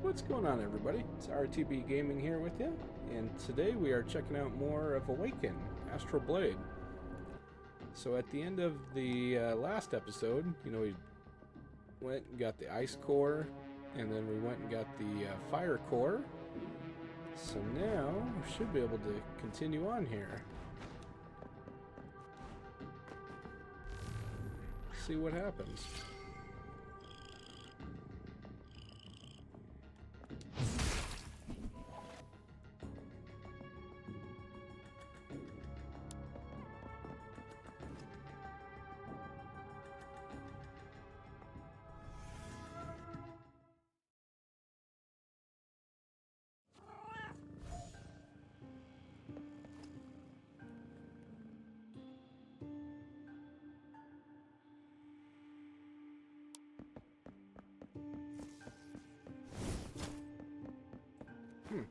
What's going on, everybody? It's RTB Gaming here with you, and today we are checking out more of Awaken, Astral Blade. So at the end of the last episode, we went and got the ice core, and then we went and got the fire core. So now we should be able to continue on here. See what happens. Okay.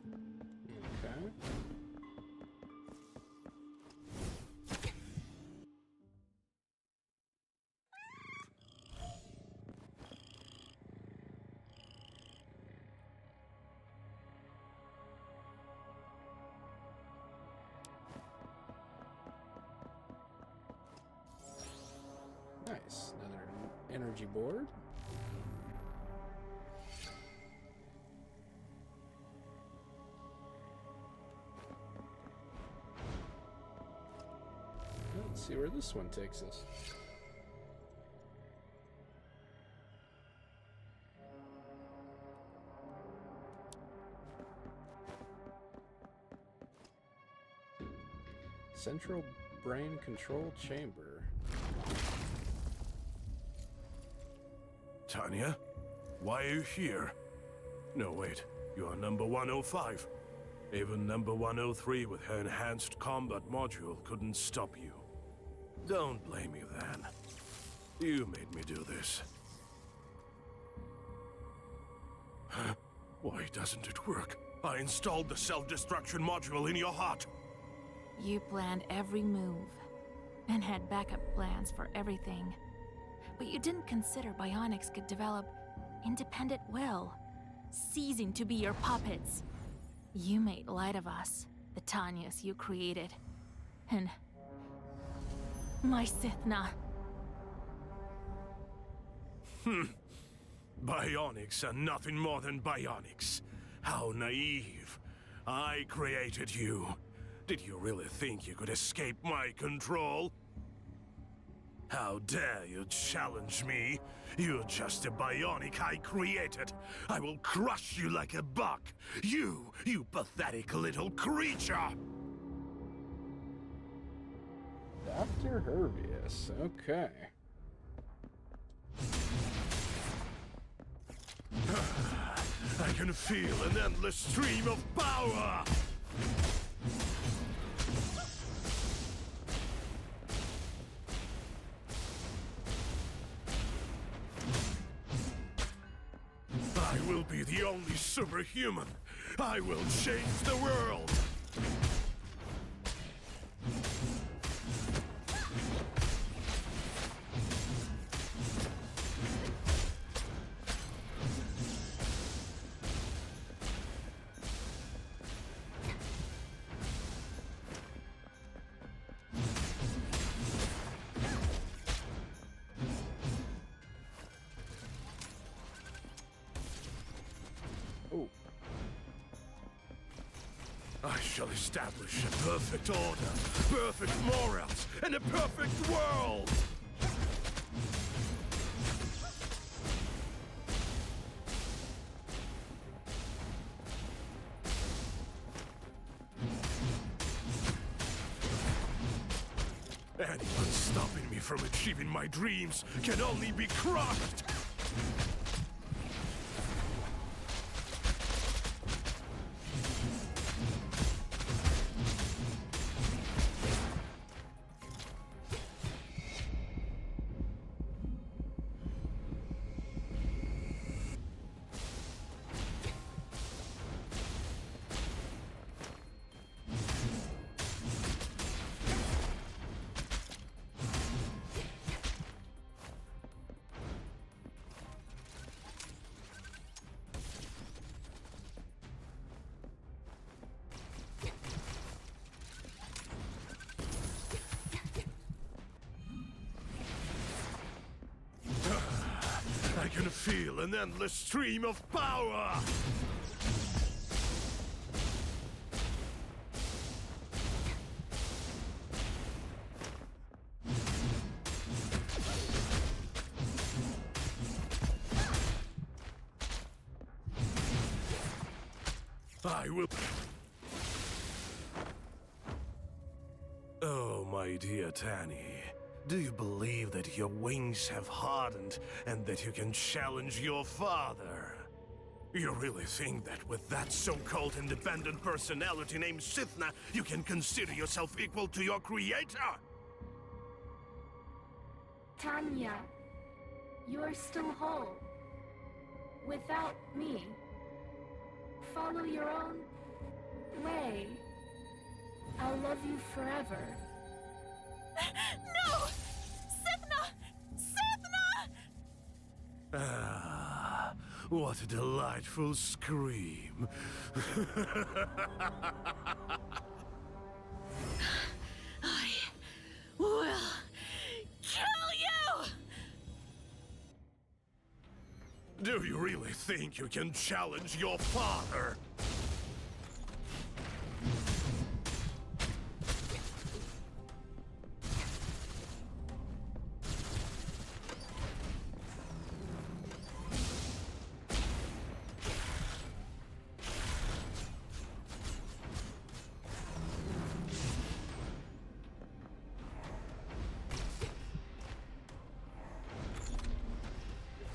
Nice. Another energy board. Let's see where this one takes us. Central Brain Control Chamber. Tania? Why are you here? No, wait. You are number 105. Even number 103 with her enhanced combat module couldn't stop you. Don't blame me then. You made me do this. Huh? Why doesn't it work? I installed the self-destruction module in your heart. You planned every move and had backup plans for everything. But you didn't consider Bionics could develop independent will, ceasing to be your puppets. You made light of us, the Tanias you created, and my Sithna. Bionics are nothing more than bionics. How naive. I created you. Did you really think you could escape my control? How dare you challenge me? You're just a bionic I created. I will crush you like a buck. You pathetic little creature! Dr. Herveus, okay. I can feel an endless stream of power! I will be the only superhuman. I will change the world. Oh. I shall establish a perfect order, perfect morals, and a perfect world! Anyone stopping me from achieving my dreams can only be crushed! can feel an endless stream of power! I will... Oh, my dear Tania. Do you believe that your wings have hardened and that you can challenge your father? You really think that with that so-called independent personality named Sithna, you can consider yourself equal to your creator? Tania, you are still whole. Without me. Follow your own way. I'll love you forever. No! Sithna! Sithna! Ah, what a delightful scream. I will kill you! Do you really think you can challenge your father?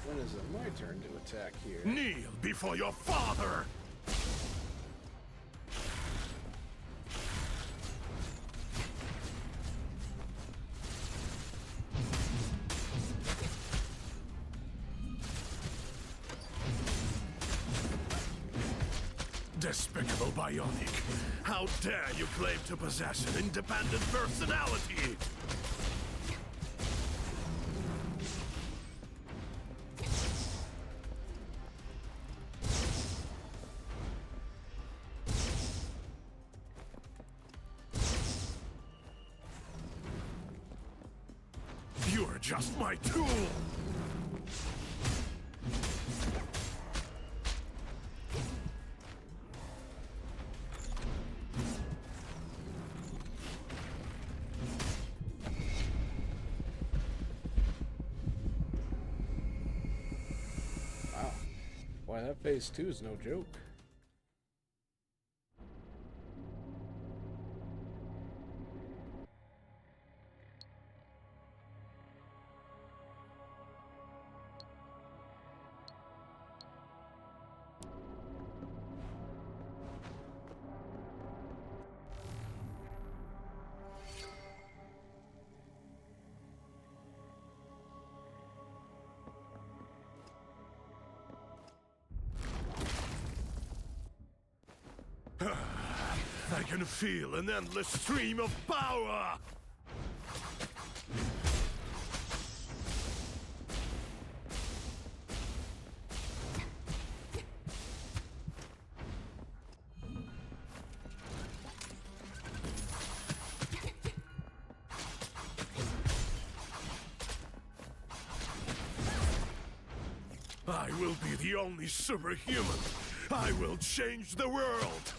When is it my turn to attack here? Kneel before your father! Despicable Bionic! How dare you claim to possess an independent personality! You're just my tool! Wow. Why, that phase 2 is no joke. I can feel an endless stream of power! I will be the only superhuman. I will change the world.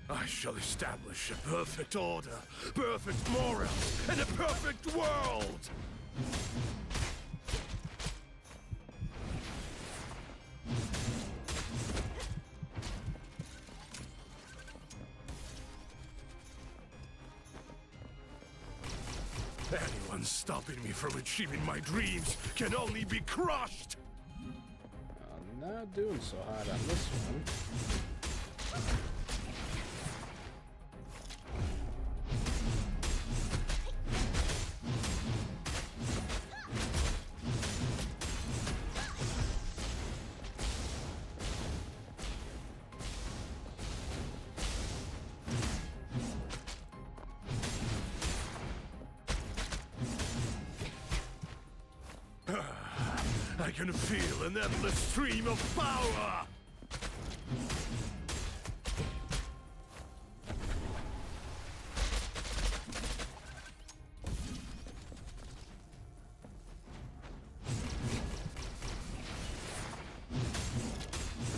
I shall establish a perfect order, perfect morals, and a perfect world! Anyone stopping me from achieving my dreams can only be crushed! I'm not doing so hot on this one. I can feel an endless stream of power!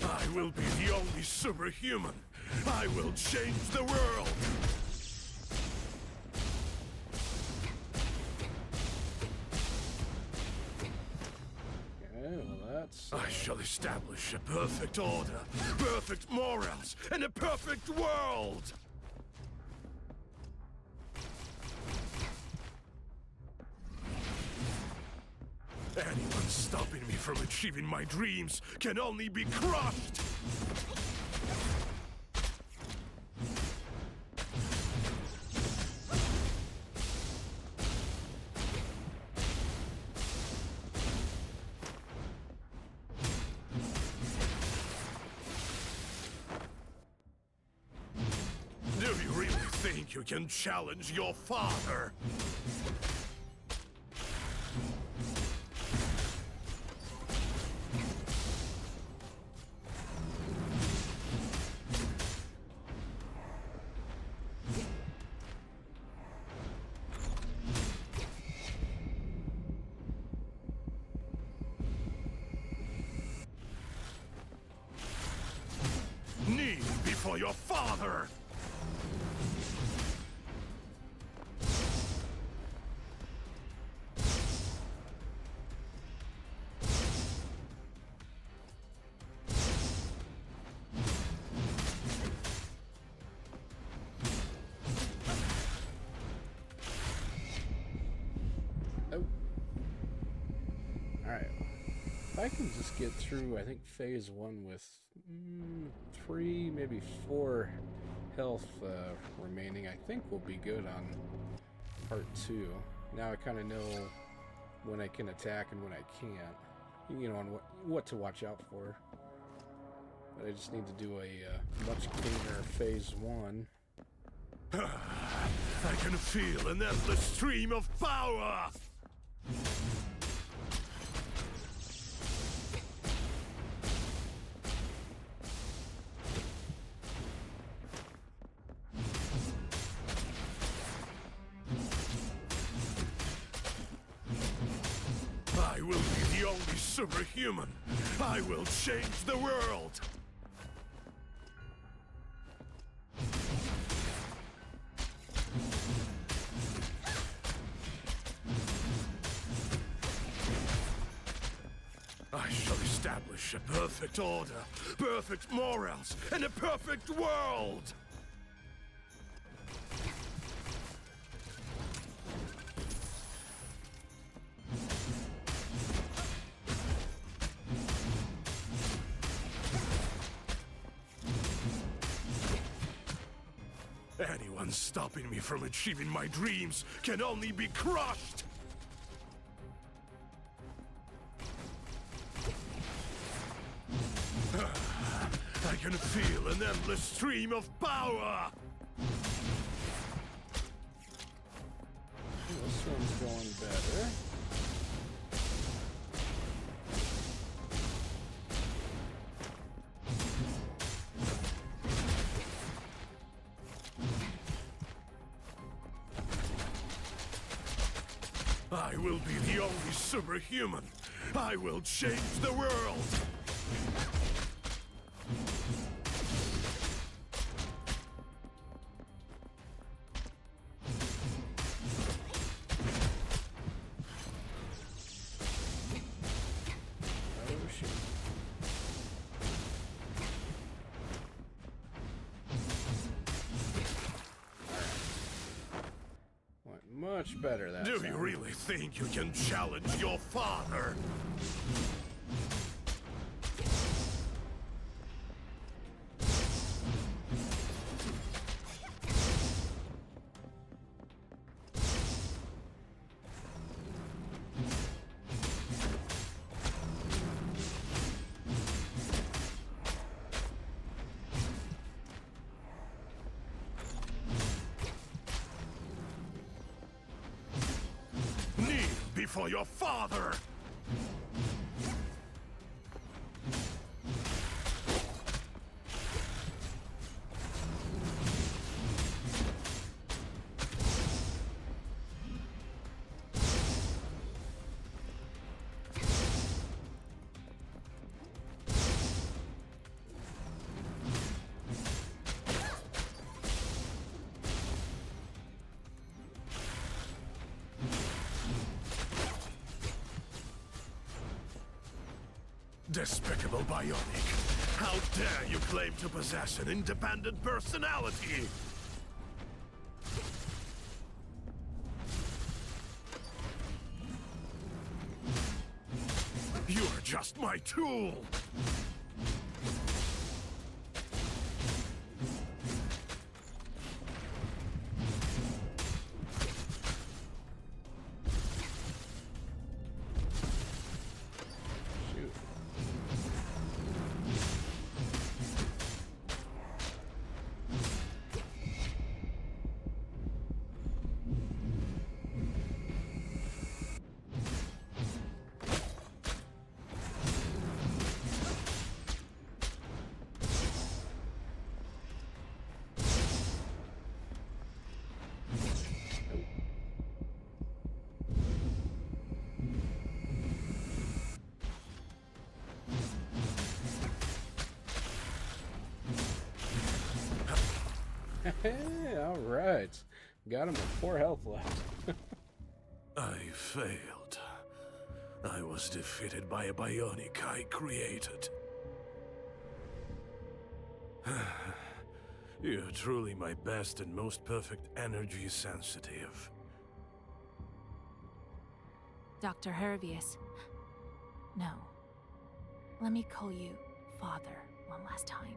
I will be the only superhuman. I will change the world! I shall establish a perfect order, perfect morals, and a perfect world! Anyone stopping me from achieving my dreams can only be crushed! Do you really think you can challenge your father? Kneel before your father! Oh. Alright. If I can just get through, I think, phase 1 with 3, maybe 4 health remaining, I think we'll be good on part 2. Now I kind of know when I can attack and when I can't. You know, and what to watch out for. But I just need to do a much cleaner phase 1. I can feel an endless stream of power! I will be the only superhuman. I will change the world. I shall establish a perfect order, perfect morals, and a perfect world! Anyone stopping me from achieving my dreams can only be crushed! I can feel an endless stream of power! This one's going better. I will be the only superhuman. I will change the world. Oh shit. Went much better that Do time. you really think you can challenge your father? Kneel before your father! Despicable Bionic! How dare you claim to possess an independent personality! You're just my tool! Shoot. Alright. Got him with 4 health left. I failed. I was defeated by a Bionic I created. You're truly my best and most perfect energy sensitive. Dr. Herveus. No. Let me call you Father one last time.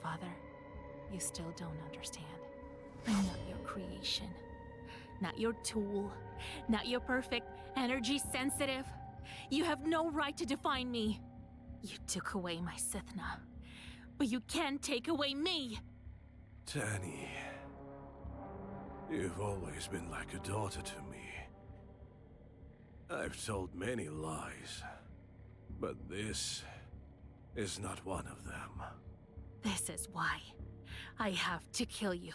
Father, you still don't understand. I'm not your creation. Not your tool. Not your perfect energy sensitive. You have no right to define me. You took away my Sithna. But you can't take away me! Tania, you've always been like a daughter to me. I've told many lies, but this is not one of them. This is why I have to kill you.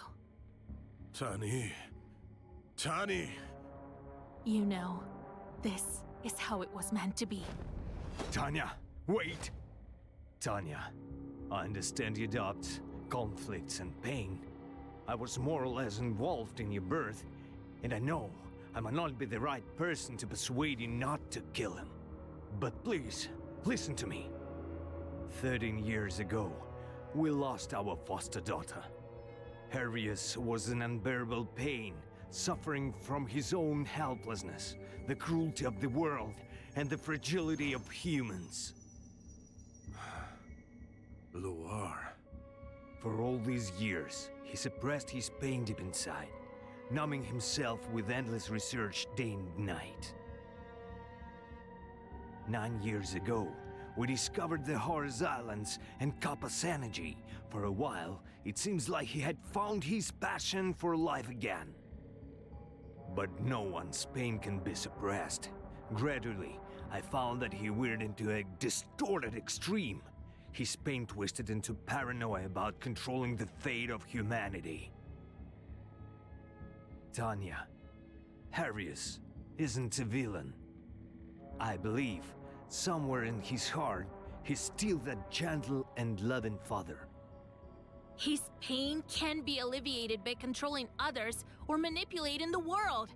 Tania. Tania! You know, this is how it was meant to be. Tania, wait! Tania, I understand your doubts, conflicts, and pain. I was more or less involved in your birth, and I know I might not be the right person to persuade you not to kill him. But please, listen to me. 13 years ago, we lost our foster daughter. Herveus was in unbearable pain, suffering from his own helplessness, the cruelty of the world, and the fragility of humans. Luar. For all these years, he suppressed his pain deep inside, numbing himself with endless research day and night. 9 years ago, we discovered the Horace Islands and Karpas energy. For a while, it seems like he had found his passion for life again. But no one's pain can be suppressed. Gradually, I found that he veered into a distorted extreme. His pain twisted into paranoia about controlling the fate of humanity. Tania, Herveus isn't a villain. I believe, somewhere in his heart, he's still that gentle and loving father. His pain can be alleviated by controlling others or manipulating the world.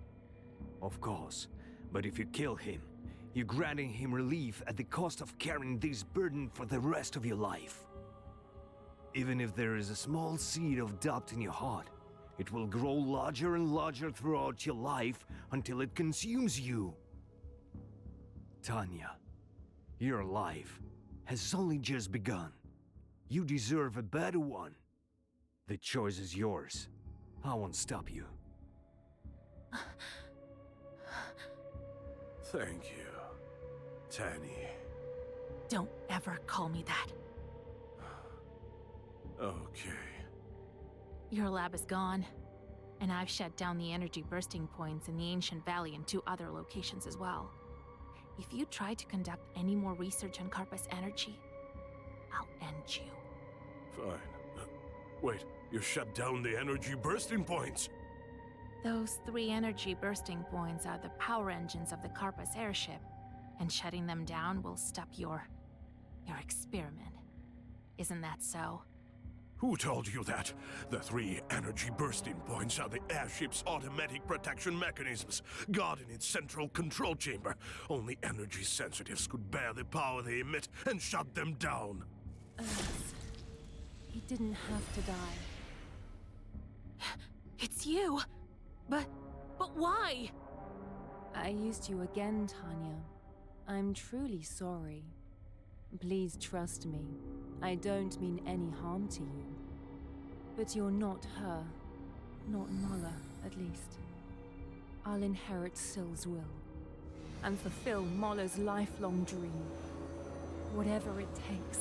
Of course, but if you kill him, you're granting him relief at the cost of carrying this burden for the rest of your life. Even if there is a small seed of doubt in your heart, it will grow larger and larger throughout your life until it consumes you. Tania, your life has only just begun. You deserve a better one. The choice is yours. I won't stop you. Thank you, Tania. Don't ever call me that. Okay. Your lab is gone, and I've shut down the energy bursting points in the ancient valley and 2 other locations as well. If you try to conduct any more research on Karpas energy, I'll end you. Fine. Wait, you shut down the energy bursting points? Those 3 energy bursting points are the power engines of the Karpas airship, and shutting them down will stop your experiment. Isn't that so? Who told you that? The 3 energy bursting points are the airship's automatic protection mechanisms, guarding its central control chamber. Only energy sensitives could bear the power they emit and shut them down. Alas, he didn't have to die. It's you! But why? I used you again, Tania. I'm truly sorry. Please trust me. I don't mean any harm to you. But you're not her. Not Mala, at least. I'll inherit Syl's will. And fulfill Mala's lifelong dream. Whatever it takes.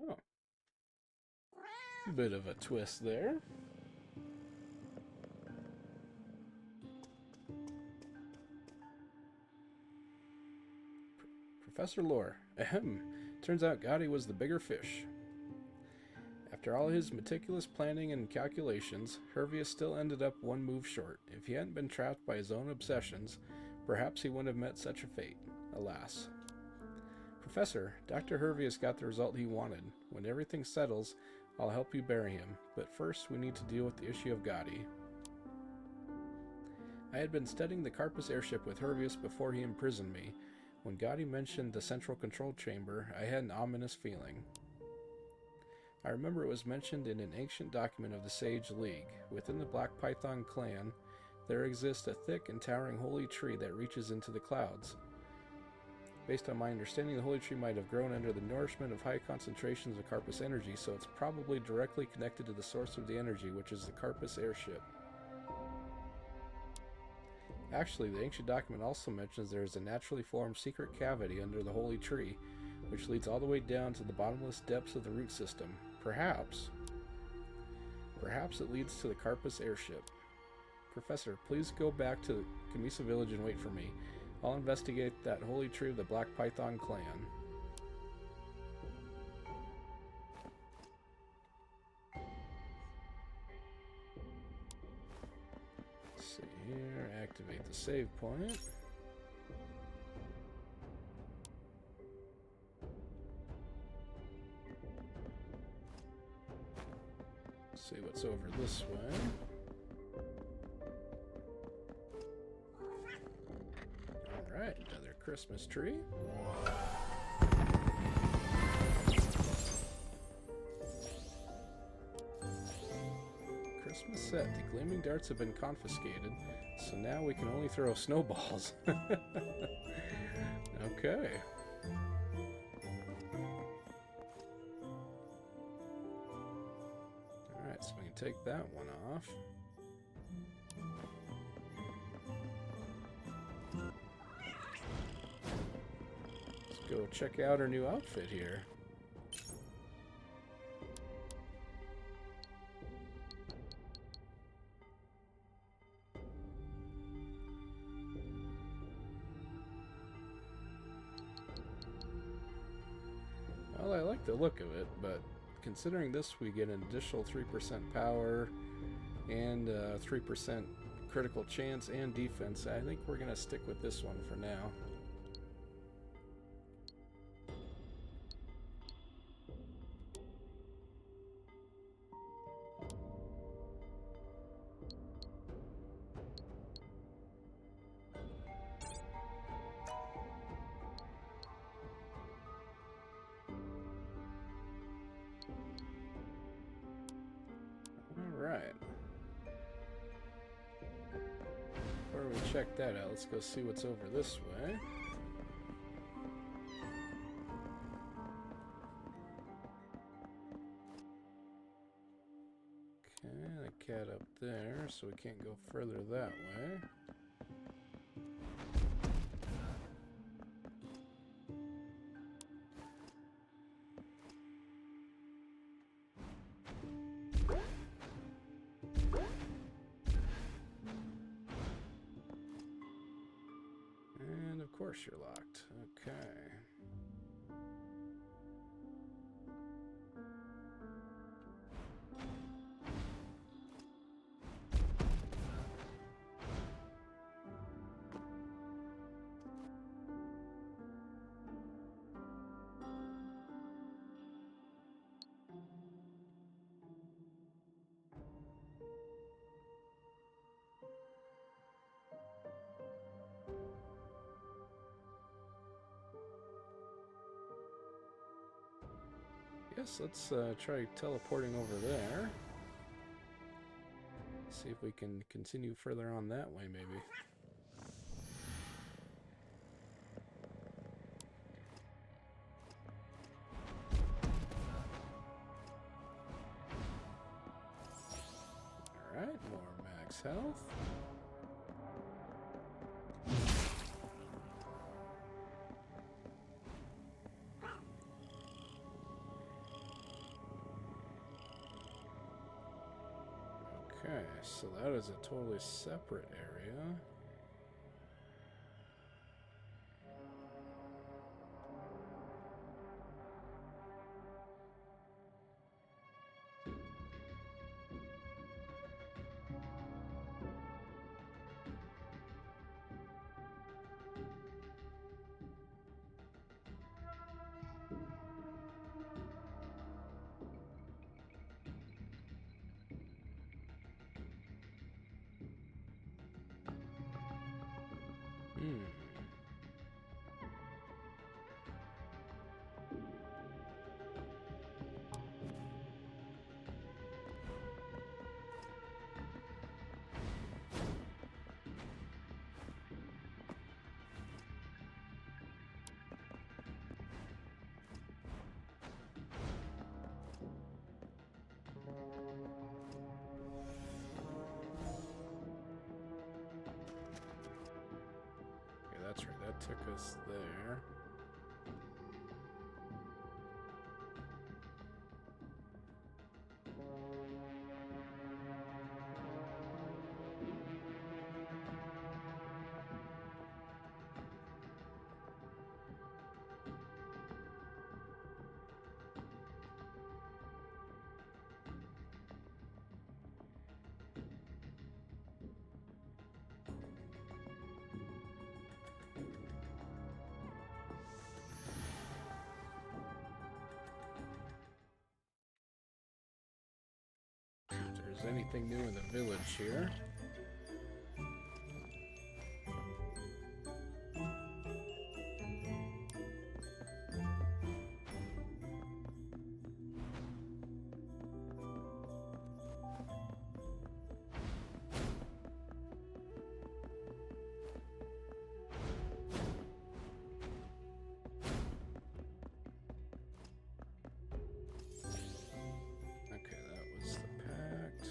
Oh. Bit of a twist there. Professor Lore. Ahem. Turns out Gotti was the bigger fish. After all his meticulous planning and calculations, Herveus still ended up one move short. If he hadn't been trapped by his own obsessions, perhaps he wouldn't have met such a fate. Alas. Professor, Dr. Herveus got the result he wanted. When everything settles, I'll help you bury him. But first, we need to deal with the issue of Gotti. I had been studying the Karpas airship with Herveus before he imprisoned me. When Gotti mentioned the central control chamber, I had an ominous feeling. I remember it was mentioned in an ancient document of the Sage League. Within the Black Python clan, there exists a thick and towering holy tree that reaches into the clouds. Based on my understanding, the holy tree might have grown under the nourishment of high concentrations of Karpas energy, so it's probably directly connected to the source of the energy, which is the Karpas airship. Actually, the ancient document also mentions there is a naturally formed secret cavity under the holy tree, which leads all the way down to the bottomless depths of the root system. Perhaps it leads to the Karpas airship. Professor, please go back to Kamisa village and wait for me. I'll investigate that holy tree of the Black Python clan. Let's see here, activate the save point. See what's over this way. Alright, another Christmas tree. Christmas set. The gleaming darts have been confiscated, so now we can only throw snowballs. Okay. So we can take that one off. Let's go check out our new outfit here. Well, I like the look of it, but considering this, we get an additional 3% power and 3% critical chance and defense. I think we're going to stick with this one for now. Before we check that out, let's go see what's over this way. Okay, the cat up there, so we can't go further that way. Of course you're locked. Okay. guess let's try teleporting over there. See if we can continue further on that way, maybe. Alright, more max health. Okay, so that is a totally separate area. That's right, that took us there. If there's anything new in the village here. Okay, that was the pact.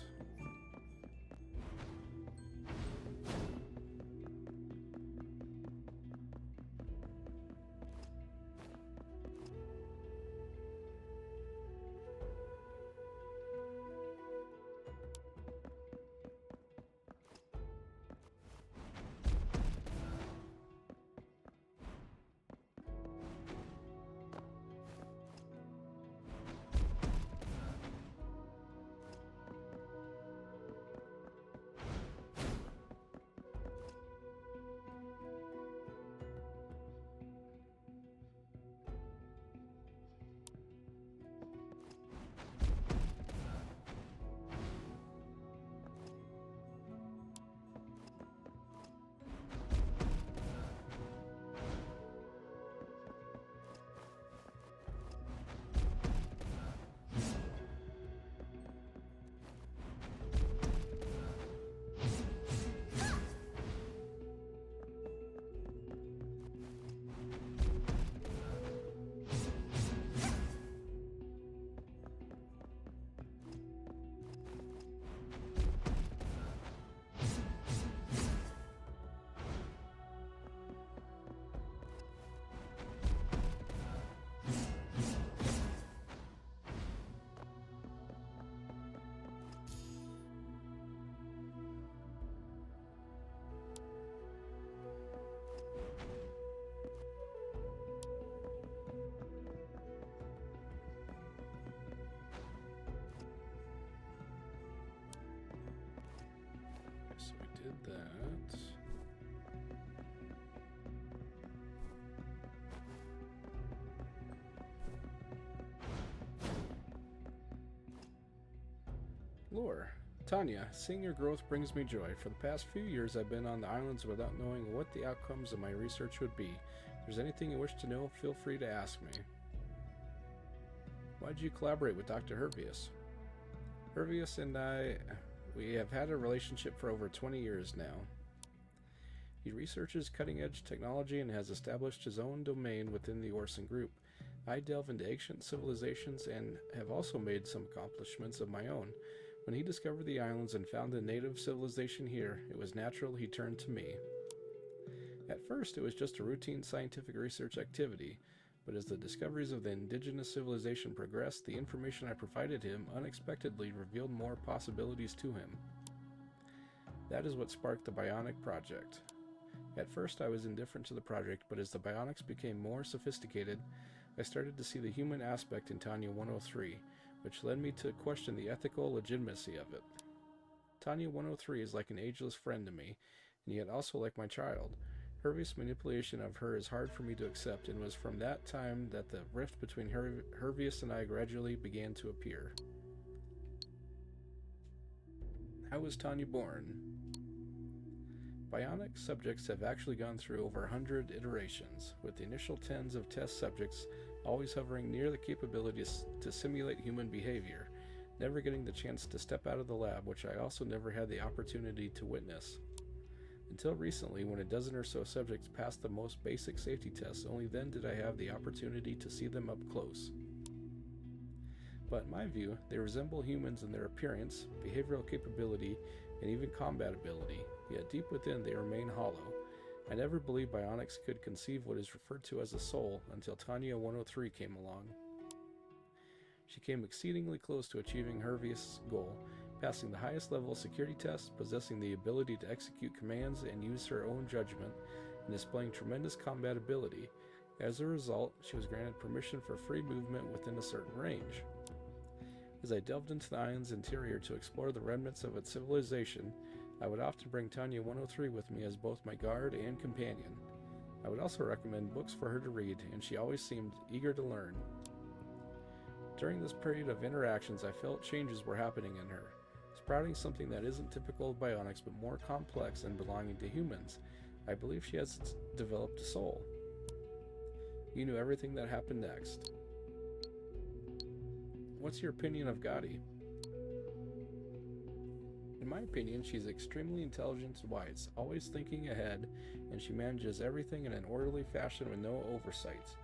So we did that. Lore. Tania, seeing your growth brings me joy. For the past few years, I've been on the islands without knowing what the outcomes of my research would be. If there's anything you wish to know, feel free to ask me. Why did you collaborate with Dr. Herveus? Herveus and we have had a relationship for over 20 years now. He researches cutting-edge technology and has established his own domain within the Orson group. I delve into ancient civilizations and have also made some accomplishments of my own. When he discovered the islands and found a native civilization here, it was natural he turned to me. At first, it was just a routine scientific research activity, but as the discoveries of the indigenous civilization progressed, the information I provided him unexpectedly revealed more possibilities to him. That is what sparked the Bionic project. At first, I was indifferent to the project, but as the Bionics became more sophisticated, I started to see the human aspect in Tania 103, which led me to question the ethical legitimacy of it. Tania 103 is like an ageless friend to me, and yet also like my child. Herveus' manipulation of her is hard for me to accept, and was from that time that the rift between Herveus and I gradually began to appear. How was Tania born? Bionic subjects have actually gone through over 100 iterations, with the initial tens of test subjects always hovering near the capabilities to simulate human behavior, never getting the chance to step out of the lab, which I also never had the opportunity to witness. Until recently, when a dozen or so subjects passed the most basic safety tests, only then did I have the opportunity to see them up close. But in my view, they resemble humans in their appearance, behavioral capability, and even combat ability, yet deep within they remain hollow. I never believed Bionics could conceive what is referred to as a soul until Tania 103 came along. She came exceedingly close to achieving Herveus' goal, passing the highest level security test, possessing the ability to execute commands and use her own judgment, and displaying tremendous combat ability. As a result, she was granted permission for free movement within a certain range. As I delved into the island's interior to explore the remnants of its civilization, I would often bring Tania 103 with me as both my guard and companion. I would also recommend books for her to read, and she always seemed eager to learn. During this period of interactions, I felt changes were happening in her, sprouting something that isn't typical of Bionics but more complex and belonging to humans. I believe she has developed a soul. You knew everything that happened next. What's your opinion of Gotti? In my opinion, she's extremely intelligent and wise, always thinking ahead, and she manages everything in an orderly fashion with no oversights.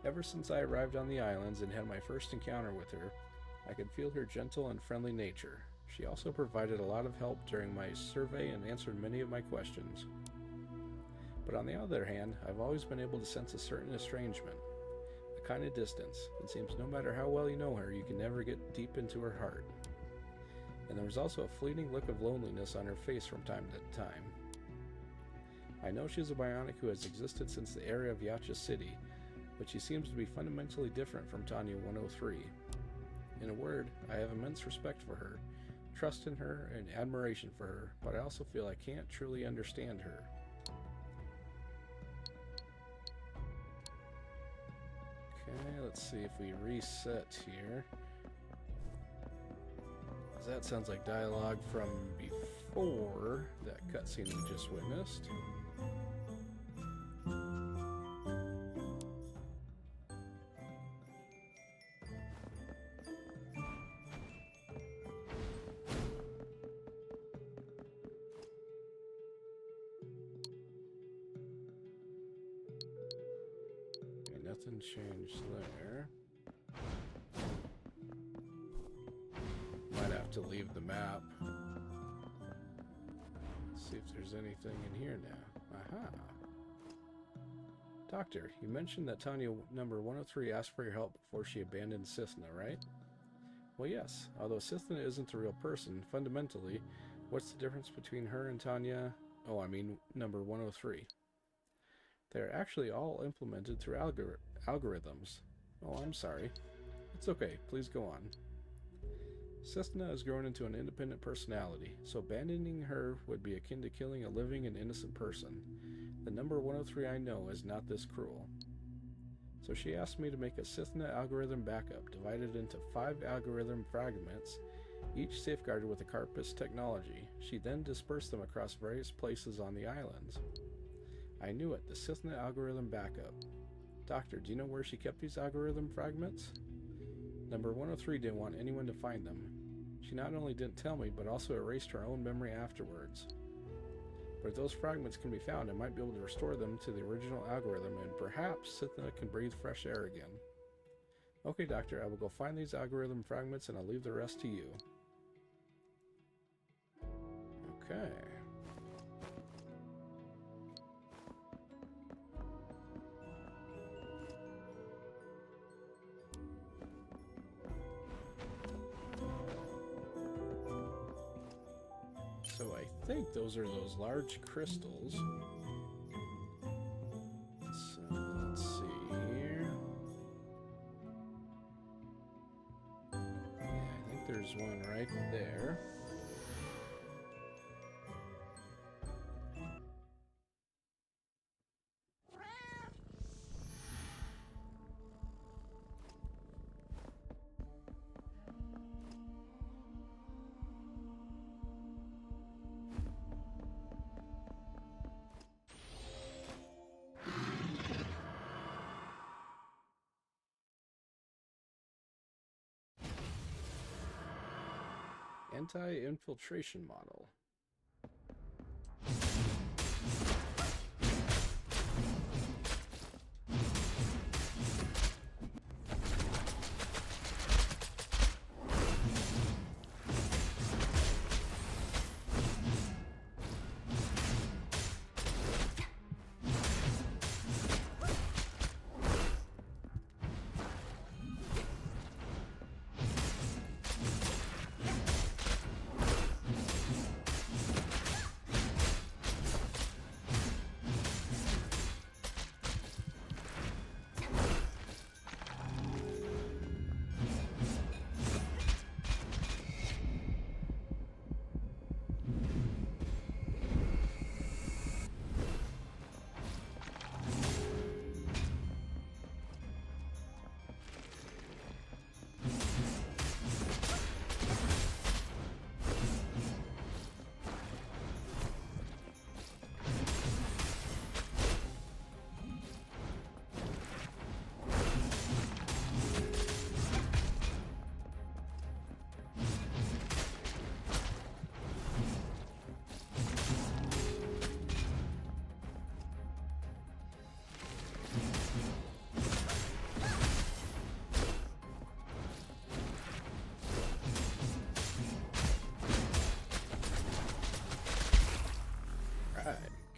Ever since I arrived on the islands and had my first encounter with her, I could feel her gentle and friendly nature. She also provided a lot of help during my survey and answered many of my questions. But on the other hand, I've always been able to sense a certain estrangement, a kind of distance. It seems no matter how well you know her, you can never get deep into her heart. And there was also a fleeting look of loneliness on her face from time to time. I know she's a Bionic who has existed since the era of Yacha City, but she seems to be fundamentally different from Tania 103. In a word, I have immense respect for her, trust in her, and admiration for her, but I also feel I can't truly understand her. Okay, let's see if we reset here. That sounds like dialogue from before that cutscene we just witnessed. Okay, nothing changed there. Might have to leave the map. See if there's anything in here now. Aha! Doctor, you mentioned that Tania number 103 asked for your help before she abandoned Sithna, right? Well, yes. Although Sithna isn't a real person, fundamentally, what's the difference between her and Tania? Oh, I mean number 103. They're actually all implemented through algorithms. Oh, I'm sorry. It's okay. Please go on. Sithna has grown into an independent personality, so abandoning her would be akin to killing a living and innocent person. The number 103 I know is not this cruel. So she asked me to make a Sithna algorithm backup, divided into 5 algorithm fragments, each safeguarded with the Karpas technology. She then dispersed them across various places on the islands. I knew it, the Sithna algorithm backup. Doctor, do you know where she kept these algorithm fragments? Number 103 didn't want anyone to find them. She not only didn't tell me, but also erased her own memory afterwards. But if those fragments can be found, I might be able to restore them to the original algorithm, and perhaps Sithna can breathe fresh air again. Okay, Doctor, I will go find these algorithm fragments, and I'll leave the rest to you. Okay. So I think those are those large crystals. So let's see here. Yeah, I think there's one right there. Anti-infiltration model.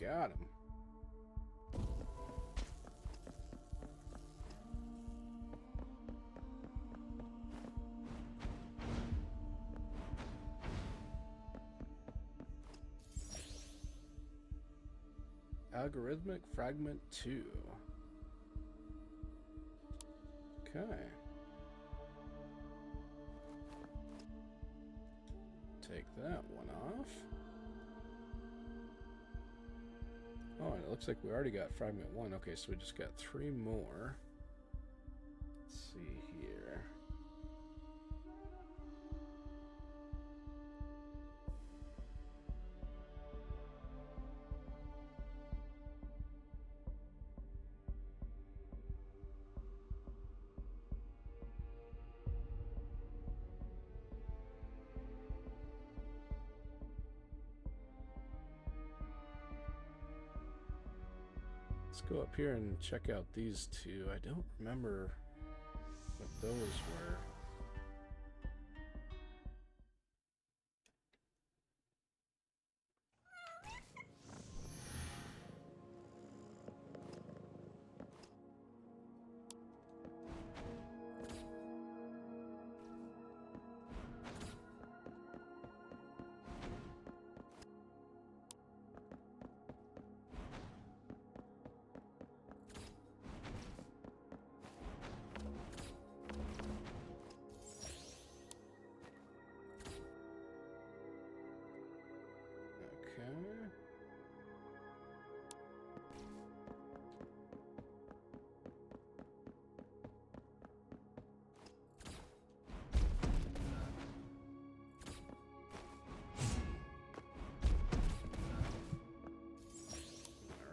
Got him. Algorithmic Fragment 2. Okay. Take that one off. Oh, and it looks like we already got Fragment 1. Okay, so we just got 3 more. Let's see here. Let's go up here and check out these two. I don't remember what those were.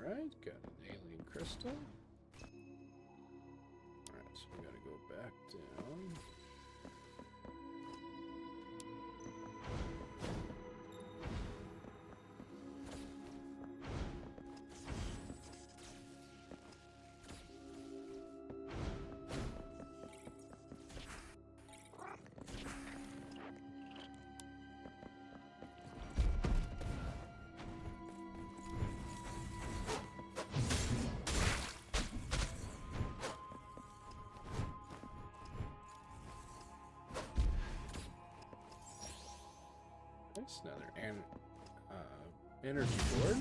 Alright, got an alien crystal. Nice, another energy board.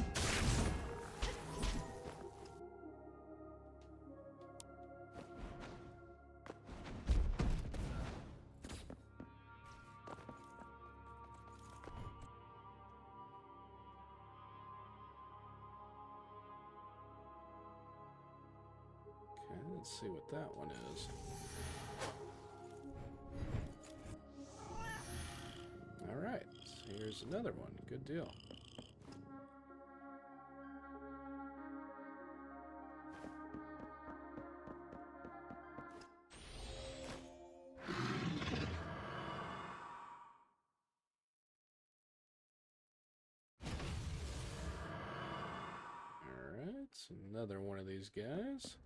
Okay, let's see what that one is. Alright, so here's another one. Good deal. Alright, so another one of these guys.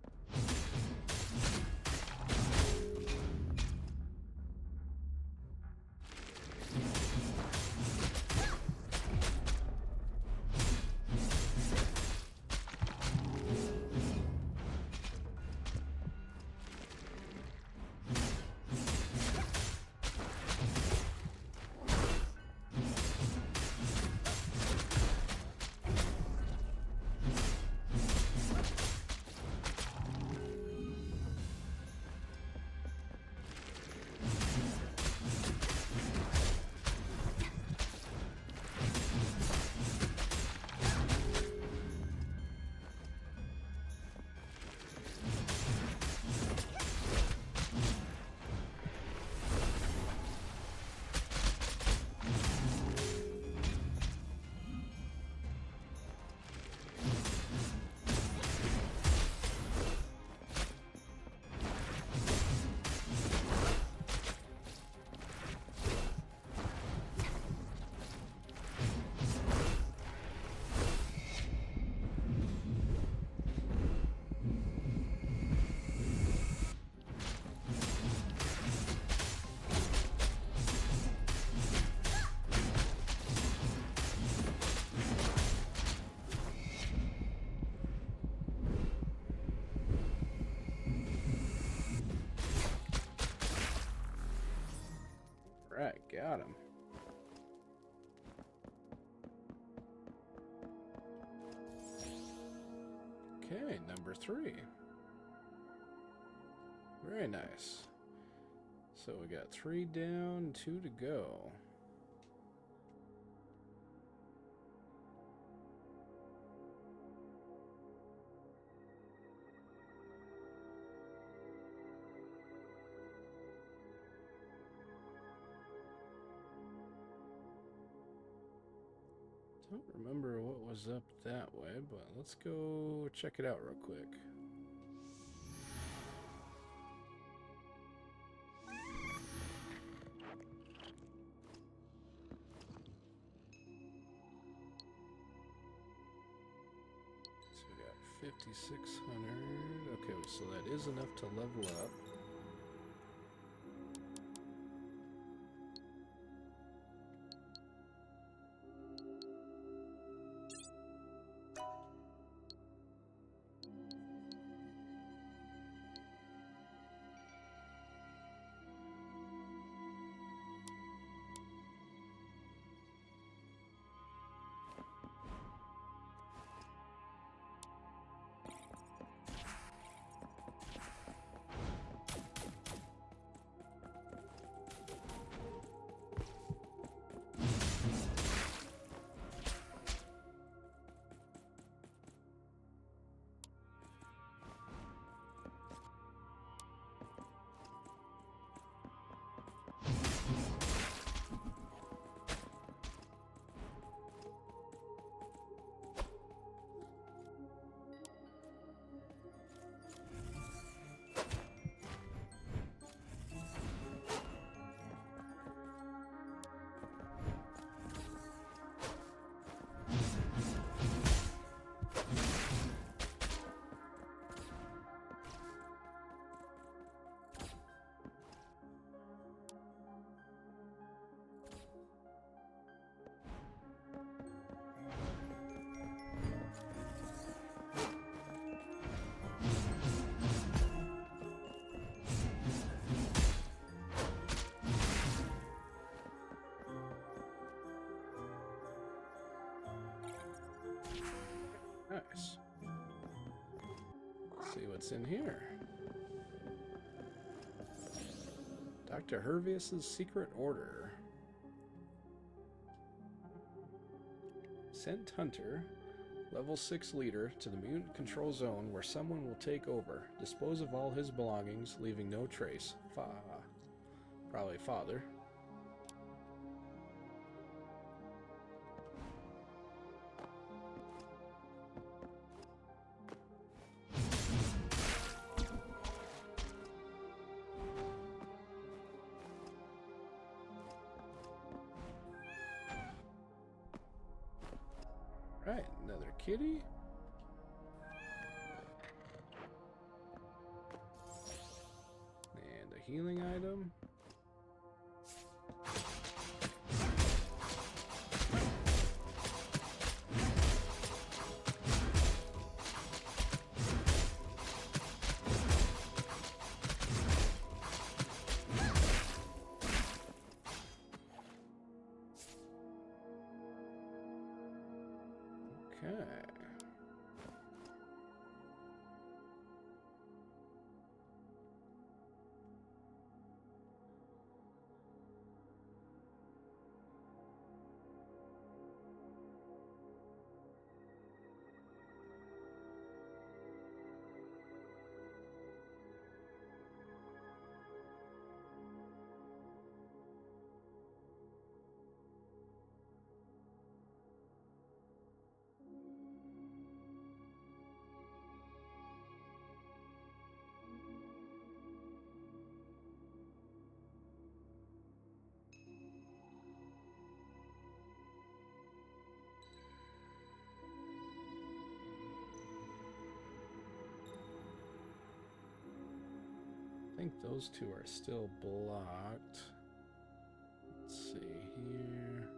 Right, got him. Okay, number 3. Very nice. So we got 3 down, 2 to go. Don't remember what was up that way, but let's go check it out real quick. So we got 5,600. Okay, so that is enough to level up. Nice. Let's see what's in here. Dr. Herveus' secret order. Sent Hunter, level 6 leader, to the mutant control zone where someone will take over. Dispose of all his belongings, leaving no trace. Probably father. Right, another kitty. And a healing item. Okay. I think those two are still blocked. Let's see here.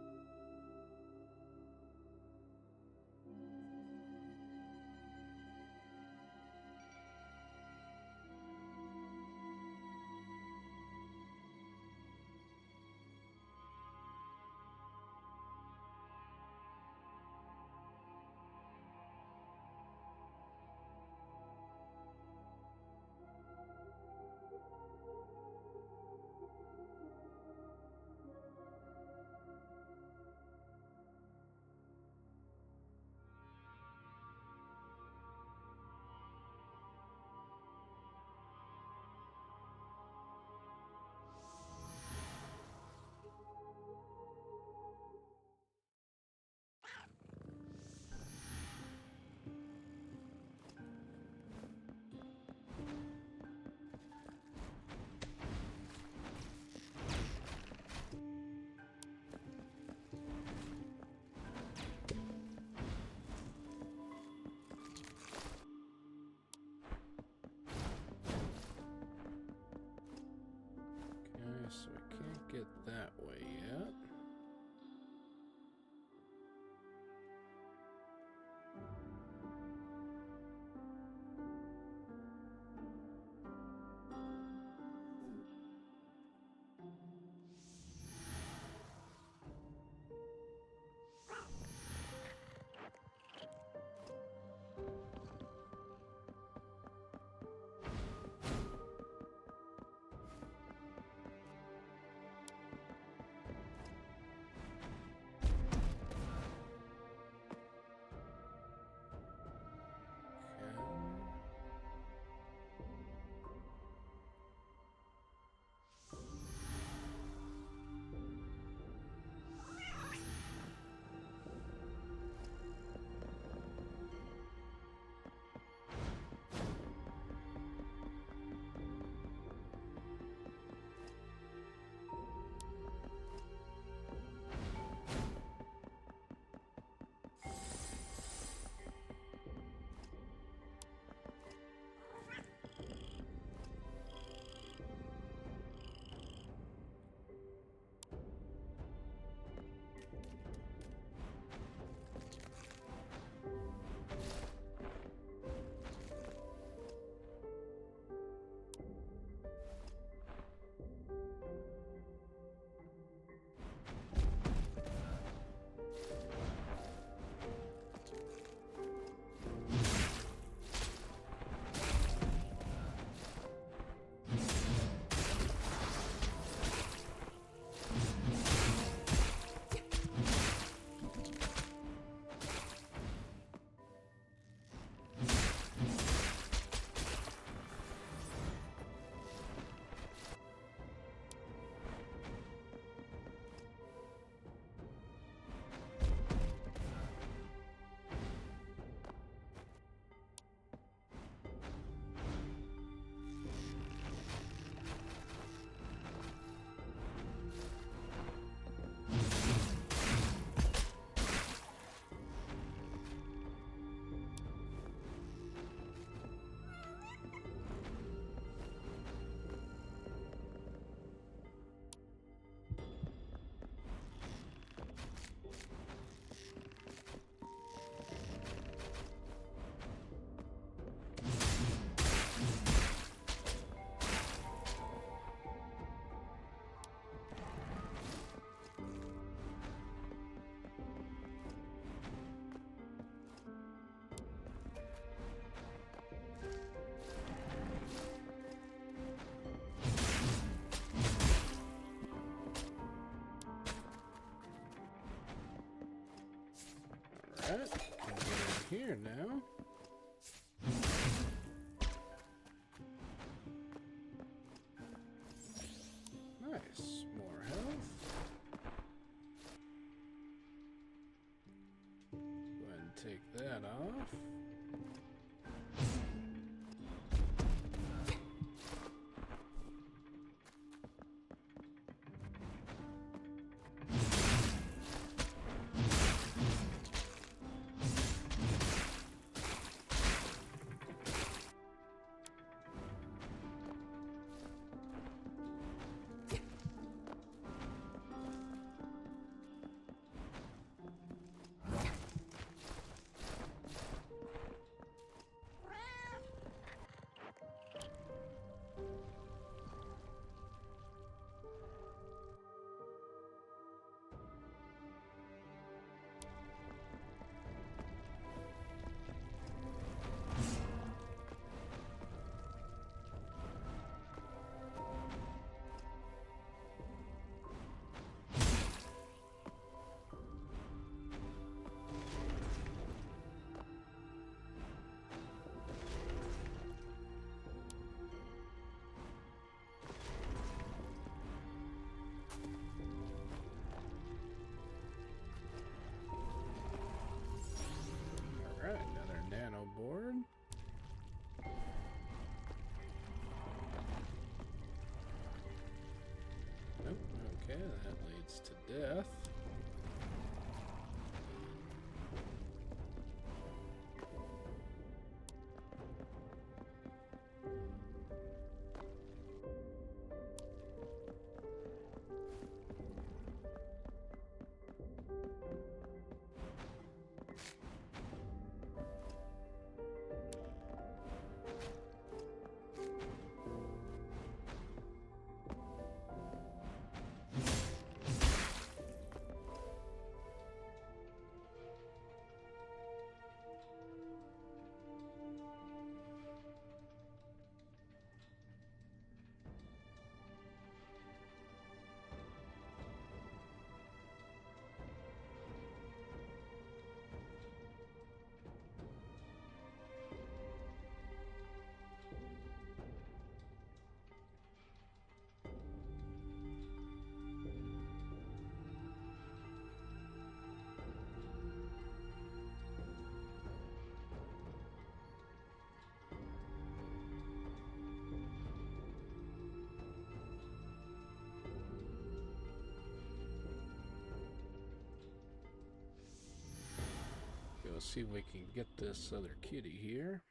Alright, can get in here now. Nice, more health. Go ahead and take that off. Alright, another nano board. Nope, okay, that leads to death. Go see if we can get this other kitty here.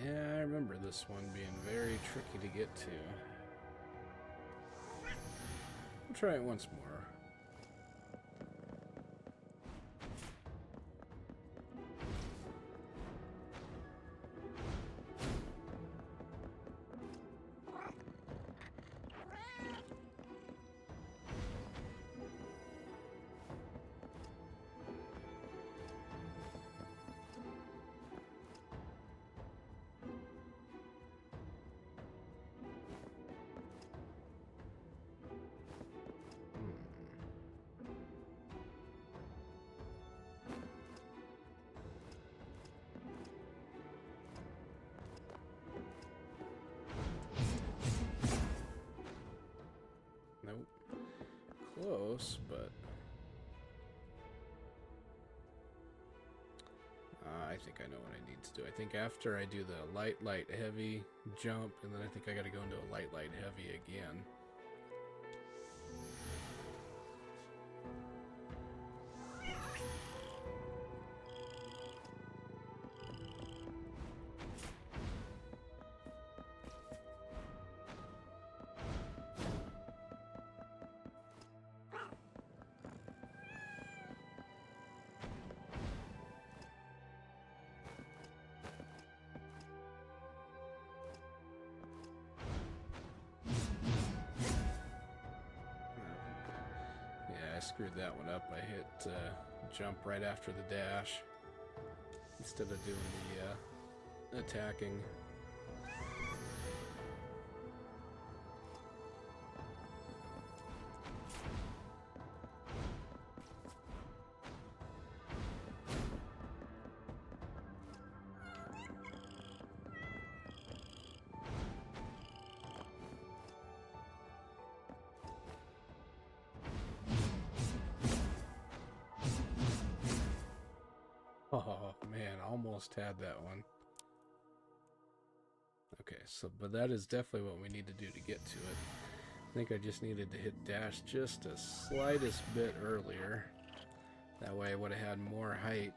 Yeah, I remember this one being very tricky to get to. We'll try it once more. close, but I think I know what I need to do. I think after I do the light, heavy jump, and then I think I got to go into a light, heavy again. I screwed that one up. I hit jump right after the dash instead of doing the attacking. Oh man, almost had that one. Okay, so but that is definitely what we need to do to get to it. I think I just needed to hit dash just the slightest bit earlier. That way I would have had more height.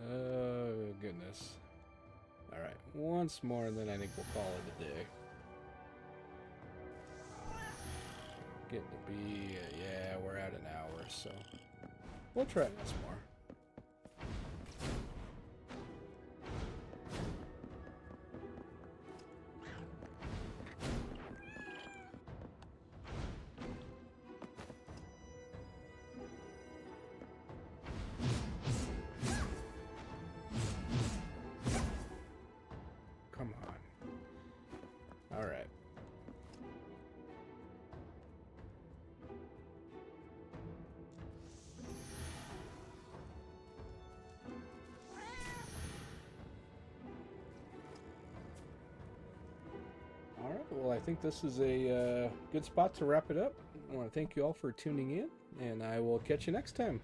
Oh, goodness. Alright, once more, and then I think we'll call it a day. Getting to be, yeah, we're at an hour, so we'll try this more. Well, I think this is a good spot to wrap it up. I want to thank you all for tuning in, and I will catch you next time.